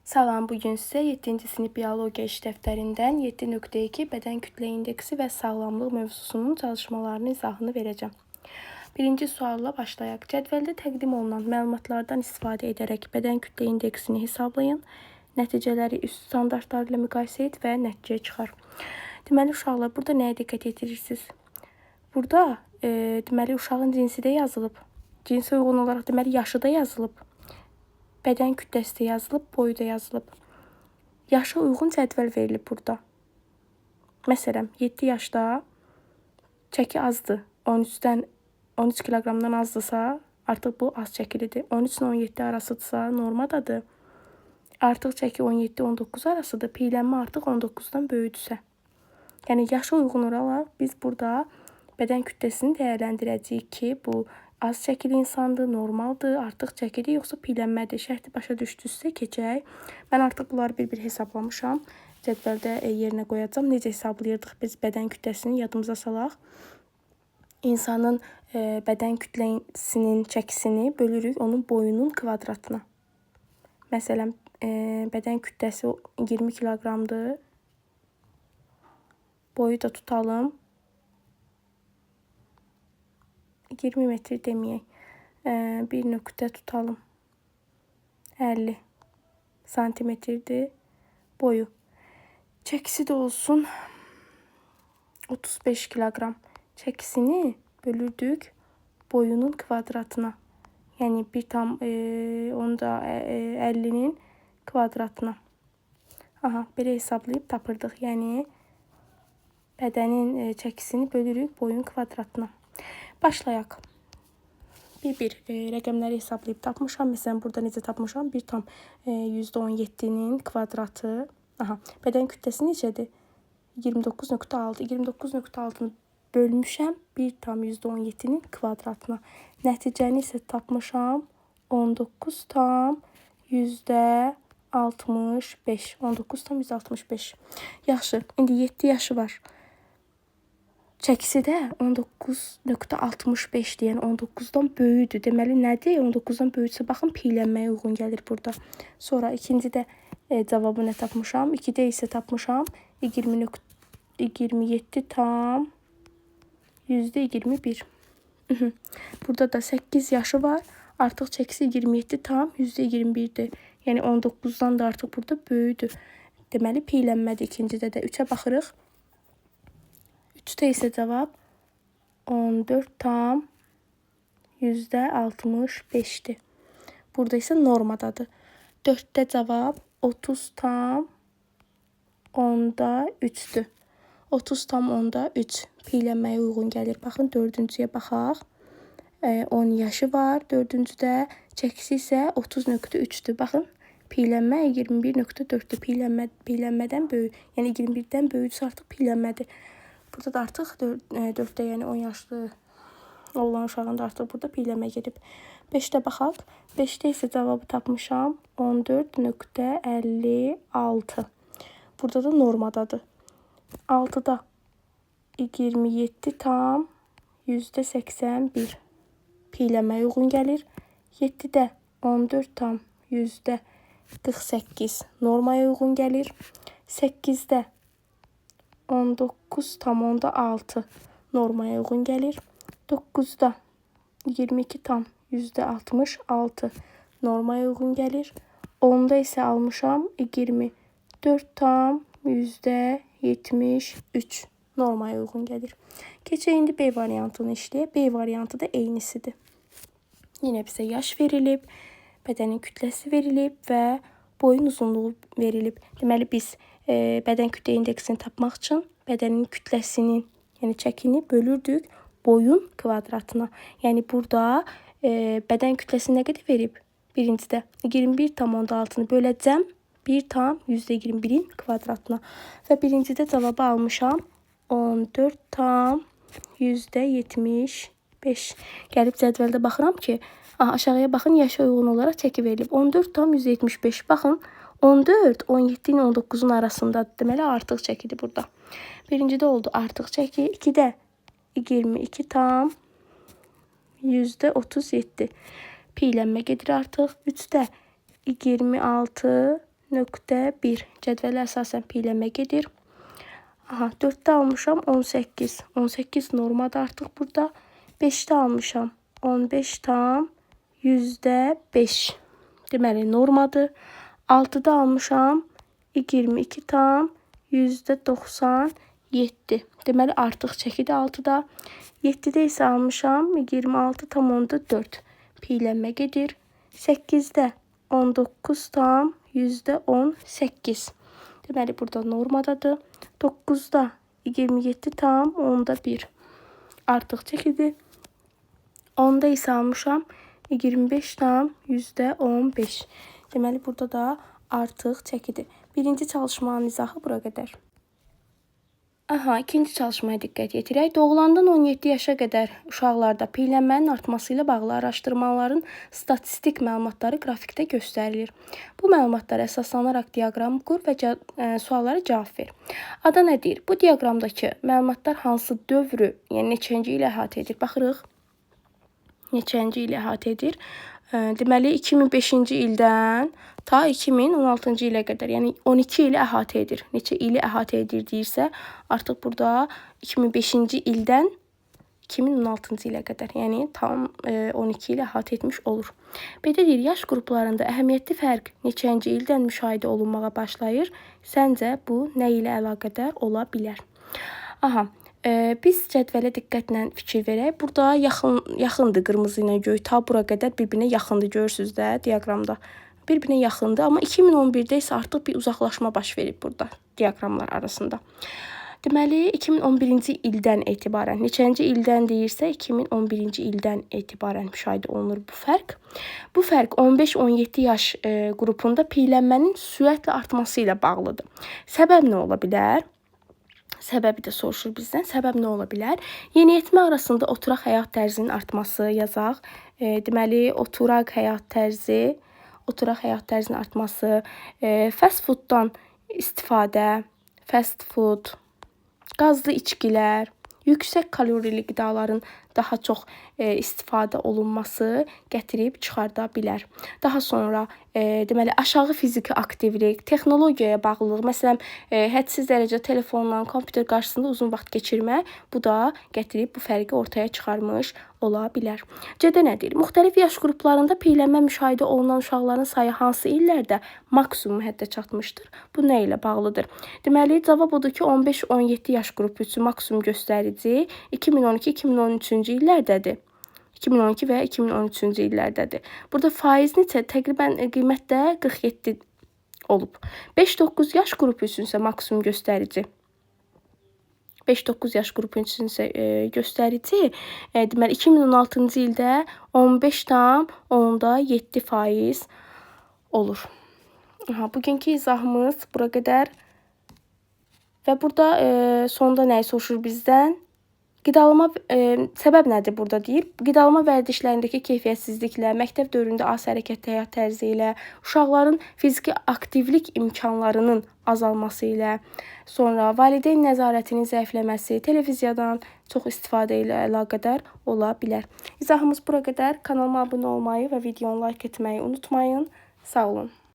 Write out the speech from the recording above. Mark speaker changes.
Speaker 1: Salam, bugün sizə 7-ci sinif biologiya iş dəftərindən 7.2 bədən kütlə indeksi və sağlamlıq mövzusunun çalışmalarının izahını verəcəm. Birinci sualla başlayaq. Cədvəldə təqdim olunan məlumatlardan istifadə edərək bədən kütlə indeksini hesablayın. Nəticələri üst standartlar ilə müqayisə et və nəticə çıxar. Deməli, uşaqlar, burada nəyə diqqət yetirirsiniz? Burada deməli, uşağın cinsi də yazılıb. Cinsə uyğun olaraq deməli, yaşı da yazılıb. Bədən kütləsi də yazılıb, boyu da yazılıb. Yaşa uyğun cədvəl verilib burada. Məsələn, 7 yaşda çəki azdır. 13 kiloqramdan azdırsa, artıq bu az çəkilidir. 13 ilə 17 arasıdırsa, normadadır. Artıq çəki 17-19 arasıdır. Piylənmə artıq 19-dan böyüdürsə. Yəni, yaşa uyğun olaraq biz burada bədən kütləsini dəyərləndirəcəyik ki, bu az çəkili insandır, normaldır, artıq çəkili, yoxsa piylənmədir. Şərti başa düşdünüzsə keçək. Mən artıq bunları bir-bir hesablamışam. Cədvəldə yerinə qoyacağam. Necə hesablayırdıq biz bədən kütləsini yadımıza salaq. İnsanın bədən kütləsinin çəkisini bölürük onun boyunun kvadratına. Məsələn, bədən kütləsi 20 kiloqramdır. Boyu da tutalım. 20 metr deməyək. Bir nöqtə tutalım. 50 santimetrdir boyu. Çəkisi də olsun 35 kiloqram. Çəkisini bölürdük boyunun kvadratına. Yəni 1,50-nin kvadratına. Aha, belə hesablayıb tapırdıq. Yəni bədənin çəkisini bölürük boyun kvadratına. Başlayaq. Bir rəqəmləri hesablayıb tapmışam. Məsələn, burada necə tapmışam? 1,17-nin kvadratı. Aha, bədən kütləsi necədir? 29,6. 29,6-nı bölmüşəm 1,17-nin kvadratına. Nəticəni isə tapmışam 19,65. 19,65. Yaxşı, indi 7 yaşı var. Çəkisi də 19,65 deyən 19-dan böyüdür. Deməli, nədir? 19-dan böyüdsə, baxın, piylənməyə uyğun gəlir burada. Sonra ikincidə cavabı nə tapmışam? 2-də isə tapmışam 27,21. Burada da 8 yaşı var. Artıq çəkisi 27,21-dir. Yəni 19-dan da artıq burada böyüdür. Deməli, piylənmədir ikincidə də. 3-ə baxırıq. 3-də isə cavab 14,65-dir. Burada isə normadadır. 4-də cavab 30,3-dür. 30,3 piylənməyə uyğun gəlir. Baxın, 4-cüyə baxaq. 10 yaşı var. 4-cüdə çəkisi isə 30,3-dür. Baxın, piylənmə 21,4-dür. Piylənmədən böyük. Yəni 21-dən böyüksə artıq piylənmədir. Burada da artıq 4-də, yəni 10 yaşlı olan uşağın da artıq burada piylənmə gedib. 5-də baxaq. 5-də isə cavabı tapmışam 14,56. Burada da normadadır. 6-da 27,81 piylənməyə uyğun gəlir. 7-də 14,48 normaya uyğun gəlir. 8-də 19,6 normaya uyğun gəlir. 9-da 22,66 normaya uyğun gəlir. 10-da isə almışam 24,73 normaya uyğun gəlir. Keçək indi B variantını işləyək. B variantı da eynisidir. Yenə bizə yaş verilib, bədənin kütləsi verilib və boyun uzunluğu verilib. Deməli, biz bədən kütlə indeksini tapmaq üçün bədənin kütləsinin, yəni çəkini bölürdük boyun kvadratına. Yəni burada bədən kütləsi nə qədər verib? Birincidə 21,6-nı böləcəm 1,21-in kvadratına. Və birincidə cavabı almışam 14,75. Gəlib cədvəldə baxıram ki, aşağıya baxın, yaşa uyğun olaraq çəki verilib. 14,175. Baxın, 14, 17 ilə 19-un arasındadır. Deməli, artıq çəkidir burada. Birincidə oldu artıq çəki. 2-də 22,37. Piylənmə gedir artıq. 3-də 26 2.1. Cədvələ əsasən piyləmə gedir. Aha, 4-də almışam 18. 18 normadır artıq burada. 5-də almışam 15 tam %5. Deməli normadır. 6-da almışam 22 tam %97. Deməli artıq çəkidir 6-da. 7-də isə almışam 26,4. Piyləmə gedir. 8-də 19 tam %18. Deməli burada normadadır. 9-da 27,1. Artıq çəkidir. 10-da isə almışam 25,15. Deməli burada da artıq çəkidir. Birinci çalışmanın izahı bura qədər. Aha, ikinci çalışmaya diqqət yetirək. Doğulandan 17 yaşa qədər uşaqlarda piyələnmənin artması ilə bağlı araşdırmaların statistik məlumatları qrafikdə göstərilir. Bu məlumatlara əsaslanaraq diaqram qur və suallara cavab ver. Ada nə deyir? Bu diaqramdakı məlumatlar hansı dövrü, yəni neçənci ilə əhatə edir? Baxırıq. Neçənci ilə əhatə edir? Deməli 2005-ci ildən ta 2016-cı ilə qədər, yəni 12 ili əhatə edir. Neçə ili əhatə edir deyirsə, artıq burada 2005-ci ildən 2016-cı ilə qədər, yəni tam 12 ili əhatə etmiş olur. Belə deyir, yaş qruplarında əhəmiyyətli fərq neçənci ildən müşahidə olunmağa başlayır? Səncə bu nə ilə əlaqədar ola bilər? Aha. Biz cədvələ diqqətlə fikir verək. Burada yaxındır qırmızı ilə göy. Ta bura qədər bir-birinə yaxındır. Görürsünüz də diaqramda. Bir-birinə yaxındır. Amma 2011-də isə artıq bir uzaqlaşma baş verib burada diaqramlar arasında. Deməli 2011-ci ildən etibarən, neçənci ildən deyirsə 2011-ci ildən etibarən müşahidə olunur bu fərq. Bu fərq 15-17 yaş qrupunda piyələnmənin sürətlə artması ilə bağlıdır. Səbəb nə ola bilər? Səbəbi də soruşur bizdən. Səbəb nə ola bilər? Yeniyetmə arasında oturaq həyat tərzinin artması yazaq. Deməli, oturaq həyat tərzinin artması, fast fooddan istifadə, fast food, qazlı içkilər, yüksək kalorili qidaların daha çox istifadə olunması gətirib çıxarda bilər. Daha sonra deməli aşağı fiziki aktivlik, texnologiyaya bağlılıq, məsələn, hədsiz dərəcədə telefonla, kompüter qarşısında uzun vaxt keçirmək, bu da gətirib bu fərqi ortaya çıxarmış ola bilər. C-də nə deyir? Müxtəlif yaş qruplarında piyələnmə müşahidə olunan uşaqların sayı hansı illərdə maksimum həddə çatmışdır? Bu nə ilə bağlıdır? Deməli, cavab odur ki, 15-17 yaş qrupu üçün maksimum göstərici 2012-2013-cü illərdədir. 2012 və 2013-cü illərdədir. Burada faiz neçə? Təqribən qiymətdə 47 olub. 5-9 yaş qrupu üçün isə maksimum göstərici. 5-9 yaş qrupu üçün isə göstərici, deməli 2016-cı ildə 15,7% olur. Bugünkü izahımız bura qədər. Və burada sonda nəyi soruşur bizdən? Qidalama səbəb nədir burada deyir? Qidalama vərdişlərindəki keyfiyyətsizliklə, məktəb dövründə az hərəkətli həyat tərzi ilə, uşaqların fiziki aktivlik imkanlarının azalması ilə, sonra valideyn nəzarətinin zəifləməsi, televiziyadan çox istifadə ilə əlaqədar ola bilər. İzahımız bura qədər. Kanalıma abunə olmayı və videonu like etməyi unutmayın. Sağ olun.